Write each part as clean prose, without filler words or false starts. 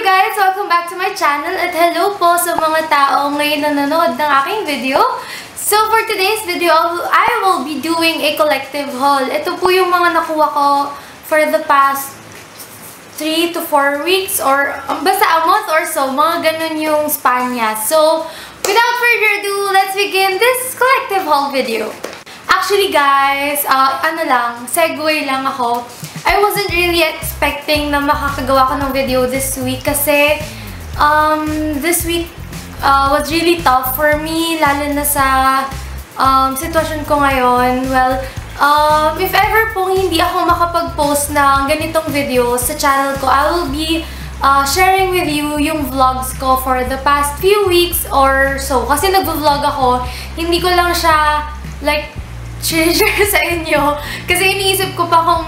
guys! Welcome back to my channel at hello po sa mga taong ngayon nanonood ng aking video. So for today's video, I will be doing a collective haul. Ito po yung mga nakuha ko for the past 3 to 4 weeks or basta a month or so. Mga ganun yung span niya. So without further ado, let's begin this collective haul video. Actually guys, segue lang ako. I wasn't really expecting na makakagawa ko ng video this week kasi this week was really tough for me, lalo na sa sitwasyon ko ngayon. Well, if ever pong hindi ako makapag-post ng ganitong video sa channel ko, I will be sharing with you yung vlogs ko for the past few weeks or so. Kasi nag-vlog ako, hindi ko lang siya like share sa inyo kasi iniisip ko pa kung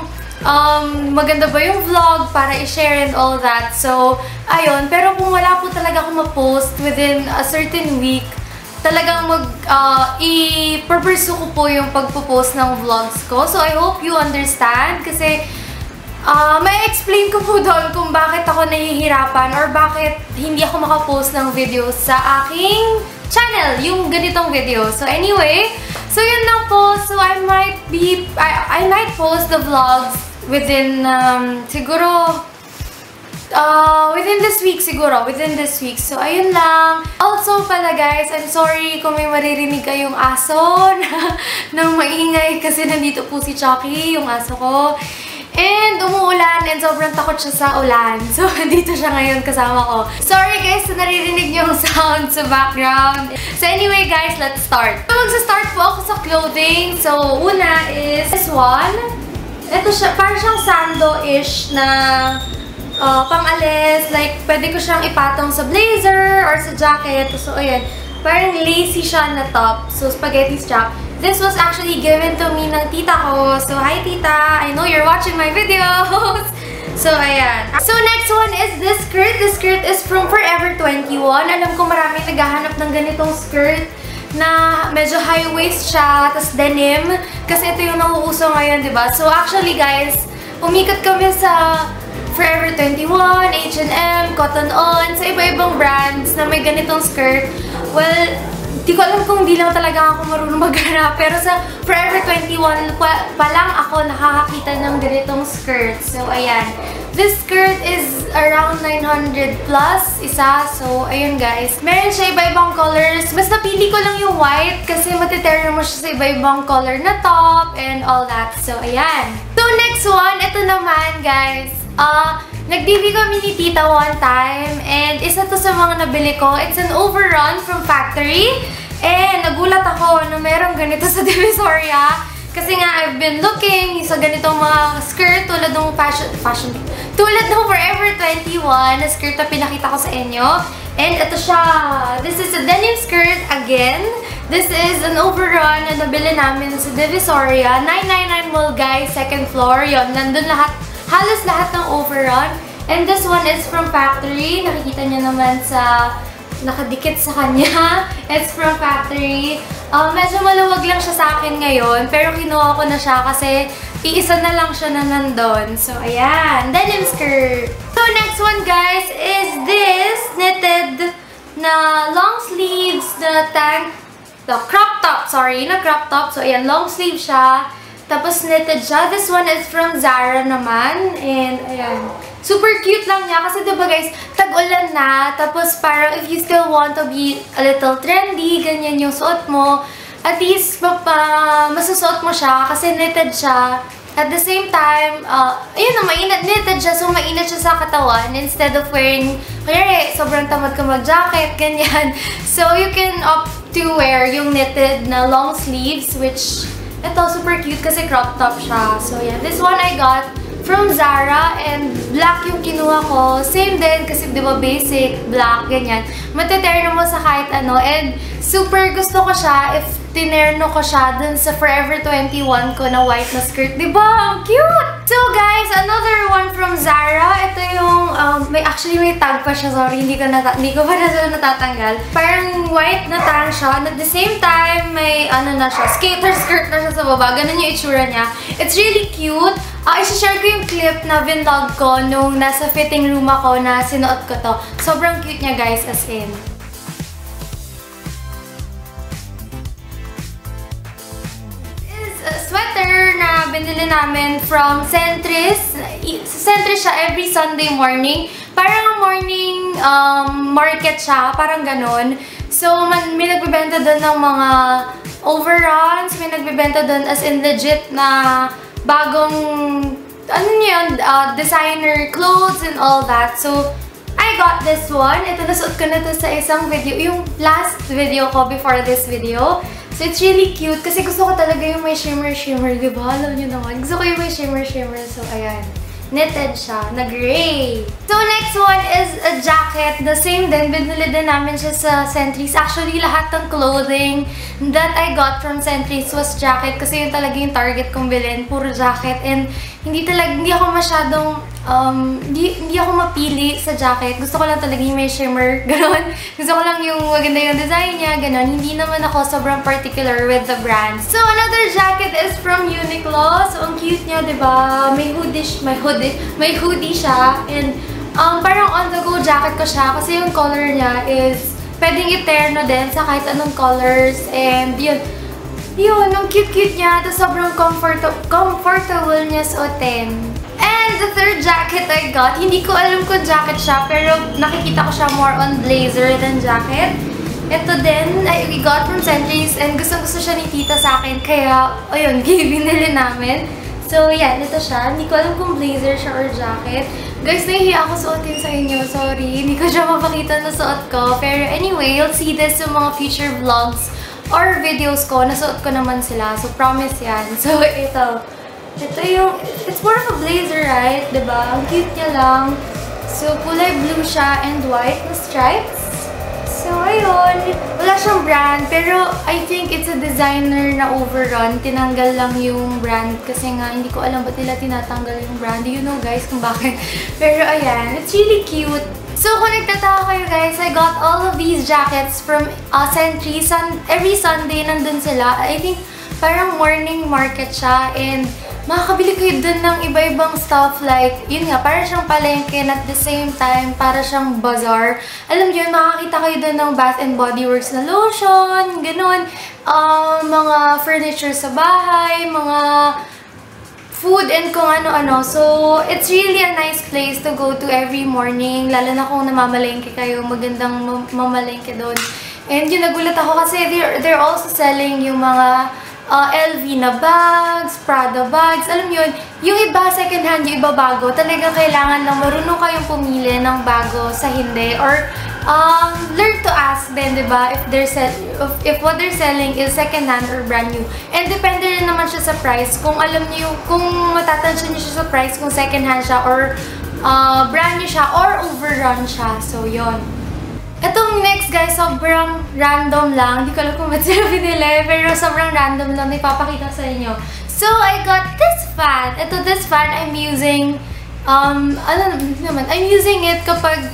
maganda ba yung vlog para i-share and all that. So, ayun. Pero kung wala po talaga ako ma-post within a certain week, talagang i-pursue ko po yung pagpo-post ng vlogs ko. So, I hope you understand kasi may explain ko po doon kung bakit ako nahihirapan or bakit hindi ako makapost ng video sa aking channel, yung ganitong video. So, anyway, so yun lang po. So, I might post the vlogs within siguro within this week siguro, within this week. So ayun lang. Also pala guys, I'm sorry kung may maririnig kayong aso ng maingay kasi nandito po si Chucky, yung aso ko. And umuulan and sobrang takot siya sa ulan. So dito siya ngayon kasama ko. Sorry guys sa naririnig yung sound sa background. So anyway guys, let's start. So magsa-start po ako sa clothing. So una is this one. Ito siya, parang siyang sando-ish na pang-alis. Like, pwede ko siyang ipatong sa blazer or sa jacket. So, ayan. Parang lacy siya na top. So, spaghetti strap. This was actually given to me ng tita ko. So, hi tita! I know you're watching my videos! So, ayan. So, next one is this skirt. This skirt is from Forever 21. Alam ko maraming naghahanap ng ganitong skirt na medyo high waist siya, tas denim. Kasi ito yung nauuso ngayon, diba? So, actually, guys, umikot kami sa Forever 21, H&M, Cotton On, sa iba-ibang brands na may ganitong skirt. Well, di ko alam kung di lang talaga ako marunong maghanap. Pero sa Forever 21 pa lang ako nakakakita ng ganitong skirt. So, ayan. This skirt is around 900 plus isa. So, ayun guys. Meron siya iba-ibang colors. Mas napili ko lang yung white kasi matitear mo siya sa iba-ibang color na top and all that. So, ayan. So, next one. Ito naman guys. Nag-DV kami ni tita one time and isa to sa mga nabili ko. It's an overrun from factory. And nagulat ako na merong ganito sa Divisoria. Kasi nga, I've been looking sa ganitong mga skirt tulad ng tulad ng Forever 21 na skirt na pinakita ko sa inyo. And ito siya. This is a denim skirt again. This is an overrun na nabili namin sa Divisoria. 999 Mall guys, second floor. Yon, nandun lahat, halos lahat ng overrun. And this one is from factory. Nakikita niyo naman sa nakadikit sa kanya. It's from factory. Medyo maluwag lang siya sa akin ngayon, pero kinuha ko na siya kasi iisa na lang siya na nandun. So, ayan. Denim skirt. So, next one, guys, is this knitted na long sleeves na tank, the crop top, sorry, na crop top. So, ayan, long sleeve siya. Tapos, knitted siya. This one is from Zara naman. And, ayan. Super cute lang niya kasi diba guys, tag-ulan na. Tapos parang if you still want to be a little trendy, ganyan yung suot mo. At least masusuot mo siya kasi knitted siya. At the same time, ayun na, mainit knitted siya. So mainit siya sa katawan instead of wearing, kaya sobrang tamad ka mag-jacket, ganyan. So you can opt to wear yung knitted na long sleeves, which ito super cute kasi crop top siya. So yeah, this one I got from Zara and black yung kinuha ko. Same din kasi di ba basic, black, ganyan. Matiterno mo sa kahit ano and super gusto ko siya if tinerno ko siya dun sa Forever 21 ko na white na skirt. Di ba? Ang cute! So guys, another one from Zara. Ito yung, actually may tag pa siya. Sorry, hindi ko pa na siya natatanggal. Parang white na tang siya. And at the same time, may ano na siya, skater skirt na siya sa baba. Ganun yung itsura niya. It's really cute. I-share ko yung clip na vlog ko nung nasa fitting room ako na sinuot ko to. Sobrang cute niya guys, as in. This is a sweater na binili namin from Centris. Sa Centris siya every Sunday morning. Parang morning market siya, parang ganun. So, may nagbibenta doon ng mga overruns, may nagbibenta doon as in legit na bagong, ano yun, designer clothes and all that. So, I got this one. Ito, nasuot ko na to sa isang video, yung last video ko before this video. So, it's really cute kasi gusto ko talaga yung may shimmer-shimmer, diba? Alam nyo naman, gusto ko yung may shimmer-shimmer. So, ayan. Knitted siya, na gray. So, next one is a jacket. The same din, binili din namin siya sa Centris. Actually, lahat ng clothing that I got from Centris was jacket kasi yun talaga yung target kong bilhin, puro jacket. And hindi ako masyadong, hindi ako mapili sa jacket. Gusto ko lang talaga yung may shimmer, gano'n. Gusto ko lang yung maganda yung design niya, gano'n. Hindi naman ako sobrang particular with the brand. So, another jacket is from Uniqlo. So, ang cute niya, diba? May hoodie siya. And, parang on-the-go jacket ko siya kasi yung color niya is pwedeng iterno din sa kahit anong colors. And, yun, ang cute-cute niya. Tapos, sobrang comfortable niya suotin. And the third jacket I got, hindi ko alam kung jacket siya, pero nakikita ko siya more on blazer than jacket. Ito din, we got from Centris, and gusto siya ni tita sa akin, kaya, ayun, binili namin. So, yan, ito siya. Hindi ko alam kung blazer siya or jacket. Guys, nahihiya ako suotin sa inyo. Sorry, hindi ko siya mapakita na suot ko. Pero anyway, you'll see this sa mga future vlogs or videos ko. Nasuot ko naman sila. So, promise yan. So, ito yung, it's more of a blazer, right? Diba? Ang cute niya lang. So, kulay blue siya and white na stripes. So, ayun. Wala siyang brand, pero I think it's a designer na overrun. Tinanggal lang yung brand kasi nga, hindi ko alam ba't nila tinatanggal yung brand. Do you know, guys, kung bakit? Pero, ayan. It's really cute. So, kung nagtataka kayo, guys, I got all of these jackets from Centris. Every Sunday, nandun sila. I think, parang morning market siya, and makakabili kayo dun ng iba-ibang stuff like, yun nga, para siyang palengke and at the same time, para siyang bazaar. Alam niyo, makakita kayo dun ng Bath and Body Works na lotion, ganun, mga furniture sa bahay, mga food and kung ano-ano. So, it's really a nice place to go to every morning, lalo na kung namamalengke kayo, magandang mamalengke dun. And yun, nagulat ako kasi they're also selling yung mga LV na bags, Prada bags, alam yun, yung iba second hand, yung iba bago, talagang kailangan lang marunong kayong pumili ng bago sa hindi, or learn to ask din, diba, if what they're selling is second hand or brand new. And depende rin naman siya sa price, kung alam niyo, kung matatansya niyo siya sa price, kung second hand siya, or brand new siya, or overrun siya. So, yun. Itong next, guys, sobrang random lang. Hindi ko alam kung ba't sila binili, pero sobrang random lang. Ipapakita sa inyo. So, I got this fan. This fan I'm using, I'm using it kapag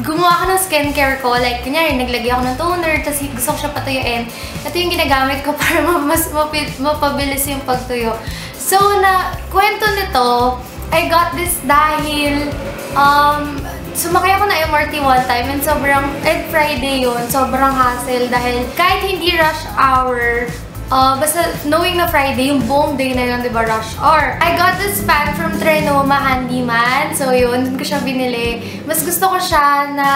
gumawa ko ng skincare ko. Like, kunyari, naglagay ako ng toner, tapos gusto ko siya patuyuin. Ito yung ginagamit ko para mas mapabilis yung pagtuyo. So, kwento nito, I got this dahil, sumakay ako na MRT one time and Friday yun, sobrang hassle dahil kahit hindi rush hour, basta knowing na Friday, yung buong day na yun, diba, rush hour. I got this fan from Trinoma Handyman. So yun, dun ko siya binili. Mas gusto ko siya na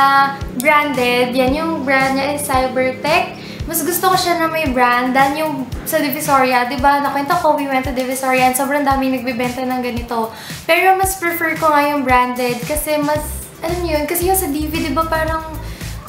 branded. Yan yung brand niya is Cybertech. Mas gusto ko siya na may brand than yung sa Divisoria. Diba, nakwento ko, we went to Divisoria and sobrang daming nagbibenta ng ganito. Pero mas prefer ko nga yung branded kasi mas, alam niyo yun, kasi yung sa DV, diba, parang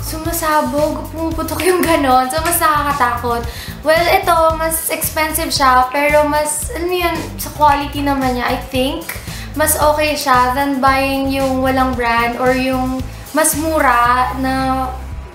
sumasabog, pumuputok yung ganon. So, mas nakakatakot. Well, ito, mas expensive siya, pero mas, alam niyo yun, sa quality naman niya, I think, mas okay siya than buying yung walang brand or yung mas mura na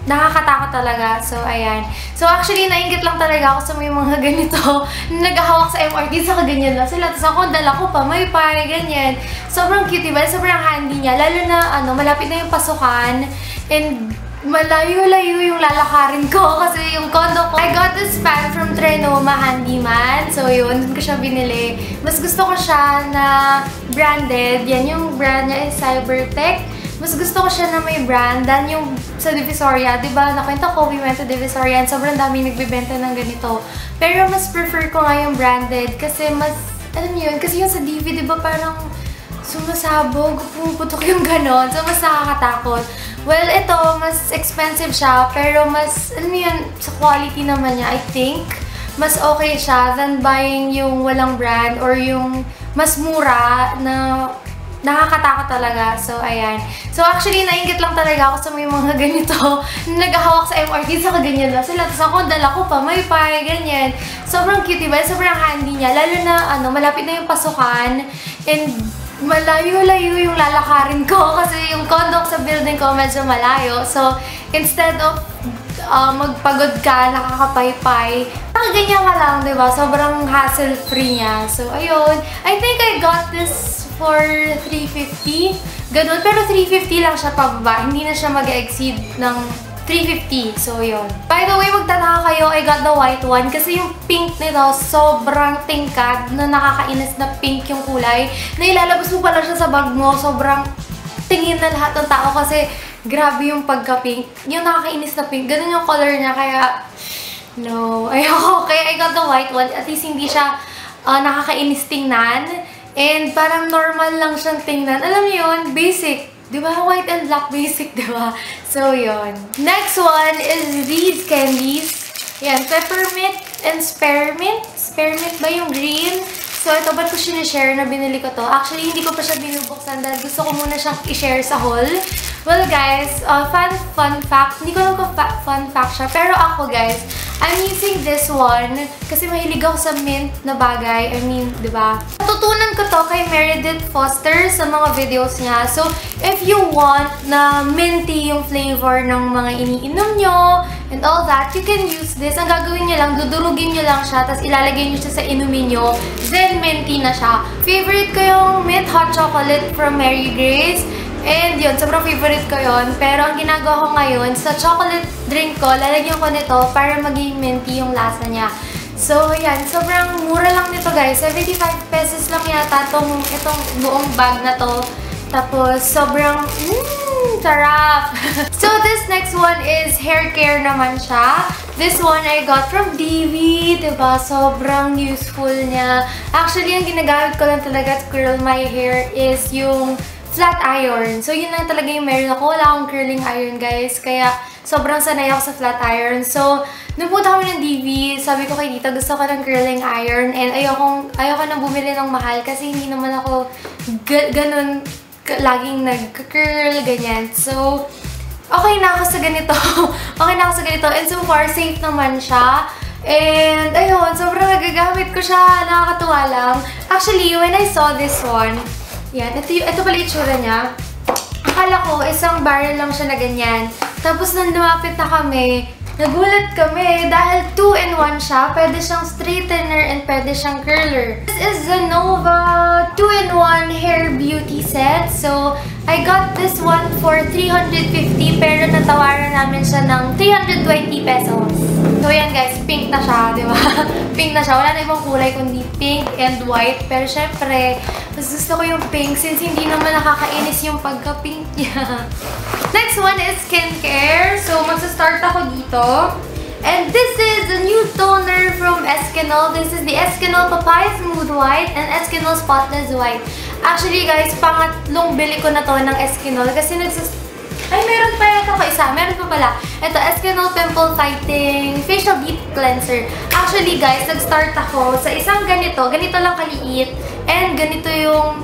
nakakatakot talaga. So, ayan. So, actually, nainggit lang talaga ako sa may mga ganito na naghahawak sa MRT, saka ganyan lang sila. Tapos ako, dala ko pa, may pare, ganyan. Sobrang cute, diba? Sobrang handy niya. Lalo na, malapit na yung pasukan. And, malayo-layo yung lalakarin ko kasi yung condo ko. I got this fan from Trinoma Handyman. yan. So, yun. Doon ko siya binili. Mas gusto ko siya na branded. Yan yung brand niya is Cybertech. Mas gusto ko siya na may brand than yung sa Divisoria. Diba, nakwento ko, we went to Divisoria and sobrang daming nagbibenta ng ganito. Pero mas prefer ko nga yung branded kasi mas, alam niyo yun, kasi yung sa Divi, diba parang sumasabog, pumuputok yung ganon. So, mas nakakatakot. Well, ito, mas expensive siya, pero mas, alam mo yun, sa quality naman niya, I think, mas okay siya than buying yung walang brand or yung mas mura na nakakatakot talaga. So, ayan. So, actually, nainggit lang talaga ako sa may mga ganito. Naghahawak sa MRT, saka ganyan lang sila. Tapos ako, dala ko pa, may pie, ganyan. Sobrang cute, diba? Sobrang handy niya. Lalo na, malapit na yung pasukan. And, malayo-layo yung lalakarin ko kasi yung condo sa building ko medyo malayo. So, instead of magpagod ka, nakakapaypay, nakaganyan ka lang, diba? Sobrang hassle-free niya. So, ayun. I think I got this for 350. Ganun. Pero 350 lang siya pababa. Hindi na siya mag-exceed ng 350. So, yun. By the way, magtataka kayo, I got the white one kasi yung pink nito, sobrang tingkad na nakakainis na pink yung kulay. Na ilalabas mo pala siya sa bag mo, sobrang tingin na lahat ng tao kasi grabe yung pagka-pink. Yung nakakainis na pink, ganun yung color niya, kaya no. Ayoko. Kaya I got the white one. At least hindi siya nakakainis tingnan. And parang normal lang siyang tingnan. Alam mo yun, basic. Diba? White and black basic, diba? So, yun. Next one is these candies. Yan, peppermint and spearmint. Spearmint ba yung green? So, ito, ba't ko sinishare na binili ko to? Actually, hindi ko pa siya binubuksan dahil gusto ko muna siyang i-share sa haul. Well, guys, fun fact. Hindi ko alam kung fun fact siya. Pero ako, guys, I'm using this one kasi mahilig ako sa mint na bagay. I mean, diba? Natutunan ko to kay Meredith Foster sa mga videos niya. So, if you want na minty yung flavor ng mga iniinom nyo and all that, you can use this. Ang gagawin nyo lang, dudurugin nyo lang siya, tapos ilalagay nyo siya sa inumin nyo. Then, minty na siya. Favorite ko yung mint hot chocolate from Mary Grace. And yun, sobrang favorite ko yun. Pero ang ginagawa ko ngayon, sa chocolate drink ko, lalagyan ko nito para maging minty yung lasa niya. So, yan. Sobrang mura lang nito, guys. 75 pesos lang yata itong buong bag na to. Tapos, sobrang, sarap! So, this next one is hair care naman siya. This one I got from Divi, diba? Sobrang useful niya. Actually, ang ginagamit ko lang talaga to curl my hair is yung flat iron. So, yun lang talaga yung meron ako. Wala akong curling iron, guys. Kaya, sobrang sanay ako sa flat iron. So, nung punta kami ng DV, sabi ko kay Tita, gusto ko ng curling iron. And ayoko na bumili ng mahal kasi hindi naman ako ganun laging nag-curl, ganyan. So, okay na ako sa ganito. Okay na ako sa ganito. And so far, safe naman siya. And, ayun, sobrang nagagamit ko siya. Nakakatuwa lang. Actually, when I saw this one, yan, ito pala itsura niya. Akala ko, isang barrel lang siya na ganyan. Tapos, nung lumapit na kami, nagulat kami dahil 2-in-1 siya. Pwede siyang straightener and pwede siyang curler. This is the Nova 2-in-1 Hair Beauty Set. So, I got this one for 350 pero natawaran namin siya ng 320 pesos. So, yan guys, pink na siya, di ba? Pink na siya. Wala na ibang kulay kundi pink and white. Pero syempre, mas gusto ko yung pink since hindi naman nakakainis yung pagka-pink niya. Next one is skincare. So, magsa-start ako dito. And this is the new toner from Eskinol. This is the Eskinol Papaya Smooth White and Eskinol Spotless White. Actually guys, pangatlong bili ko na to ng Eskinol kasi ay, meron pa yata ko isa. Meron pa pala. Ito, Eskinol Pimple Fighting Facial Deep Cleanser. Actually guys, nag-start ako sa isang ganito. Ganito lang kaliit. And ganito yung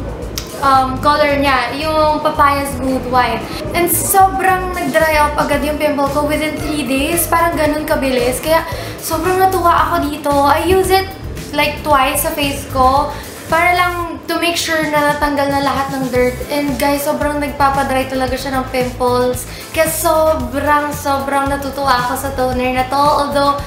color niya. Yung Papaya Smooth White. And sobrang nag-dry up agad yung pimple ko within 3 days. Parang ganun kabilis. Kaya sobrang natuwa ako dito. I use it like twice sa face ko. Para lang to make sure na natanggal na lahat ng dirt. And guys, sobrang nagpapadry talaga siya ng pimples. Kaya sobrang natutuwa ako sa toner na to. Although,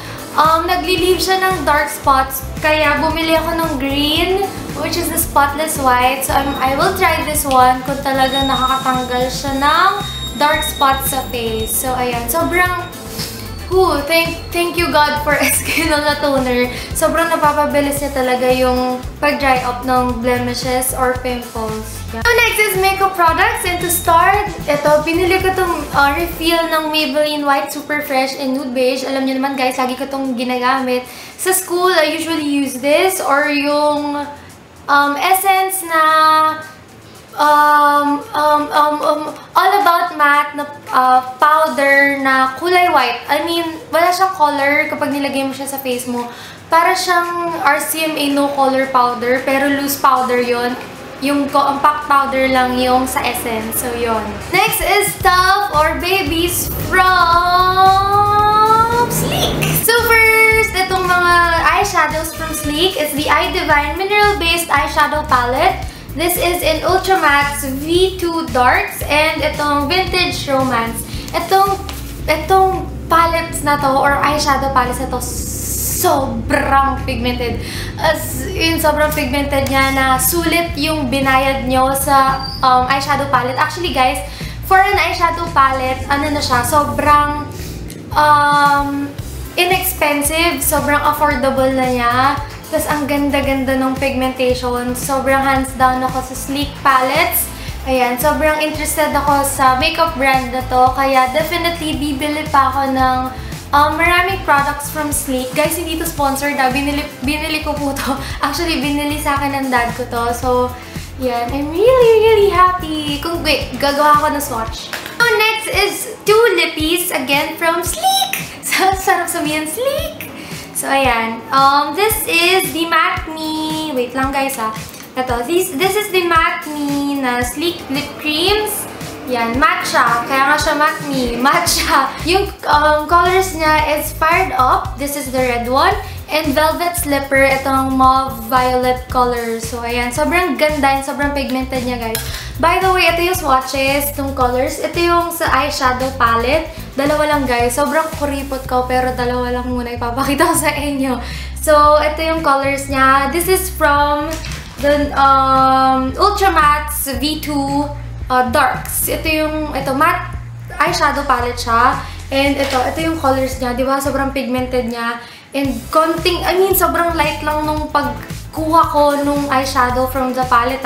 nagli-leave siya ng dark spots. Kaya bumili ako ng green, which is the Spotless White. So, I will try this one kung talagang nakakatanggal siya ng dark spots sa face. So, ayan. Sobrang Thank you God for Eskimo na toner. Sobrang napapabilis niya talaga yung pag-dry up ng blemishes or pimples. Yeah. So next is makeup products. And to start, ito, pinili ko itong refill ng Maybelline White Super Fresh in Nude Beige. Alam niyo naman guys, lagi ko itong ginagamit. Sa school, I usually use this or yung essence na All About Matte na powder na kulay white. I mean, wala siyang color kapag nilagay mo siya sa face mo. Para siyang RCMA no color powder, pero loose powder yon. Yung compact powder lang yung sa essence. So, yon. Next is Stuff or Babies from Sleek. So, first, itong mga eyeshadows from Sleek is the Eye Divine Mineral-Based Eyeshadow Palette. This is in Ultra Max V2 Darks and itong Vintage Romance. Itong palettes na to or eyeshadow palettes na to sobrang pigmented. As in, sobrang pigmented niya na sulit yung binayad nyo sa eyeshadow palette. Actually guys, for an eyeshadow palette, ano na siya, sobrang inexpensive, sobrang affordable na niya. Tapos, ang ganda-ganda ng pigmentation. Sobrang hands down ako sa Sleek palettes. Ayan, sobrang interested ako sa makeup brand na to. Kaya, definitely, bibili pa ako ng maraming products from Sleek. Guys, hindi to sponsored na. Binili ko po to. Actually, binili sa akin ng dad ko to. So, yan. I'm really happy. Wait, gagawa ako ng swatch. So, next is two lippies. Again, from Sleek. So, sarap sabihin, Sleek. So, ayan. This is the Matte Me. Wait lang guys ha. Ito. This is the Matte Me na Sleek Lip Creams. Yan. Matte siya. Kaya nga siya Matte Me. Matte siya. Yung colors niya is Fired Up. This is the red one. And Velvet Slipper. Itong mauve violet color. So, ayan. Sobrang ganda and sobrang pigmented niya guys. By the way, ito yung swatches, itong colors. Ito yung sa eyeshadow palette. Dalawa lang guys. Sobrang kuripot ko pero dalawa lang muna ipapakita ko sa inyo. So, ito yung colors niya. This is from the Ultra Matte V2 Darks. Ito matte eyeshadow palette siya. And ito yung colors niya. Diba? Sobrang pigmented niya. And konting, sobrang light lang nung pagkuha ko nung eyeshadow from the palette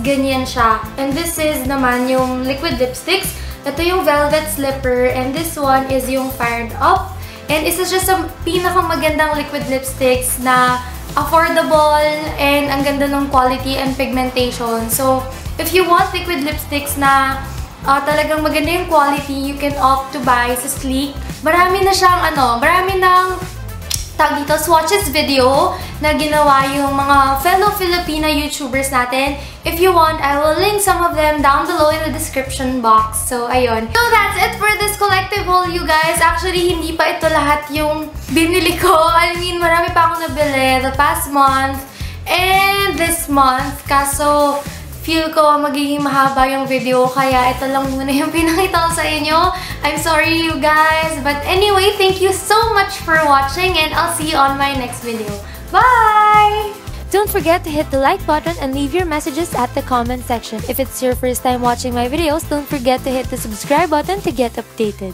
ganyan siya. And this is naman yung liquid lipsticks. Ito yung Velvet Slipper. And this one is yung Fired Up. And isa siya sa pinakamagandang liquid lipsticks na affordable and ang ganda ng quality and pigmentation. So, if you want liquid lipsticks na talagang maganda yung quality, you can opt to buy sa Sleek. Marami na siyang marami ng swatches video na ginawa yung mga fellow Filipina YouTubers natin. If you want, I will link some of them down below in the description box. So, ayun. So, that's it for this collective haul, you guys. Actually, hindi pa ito lahat yung binili ko. I mean, marami pa akong nabili the past month and this month. Kaso, feel ko magiging mahaba yung video, kaya ito lang muna yung pinakita ko sa inyo. I'm sorry you guys. But anyway, thank you so much for watching and I'll see you on my next video. Bye! Don't forget to hit the like button and leave your messages at the comment section. If it's your first time watching my videos, don't forget to hit the subscribe button to get updated.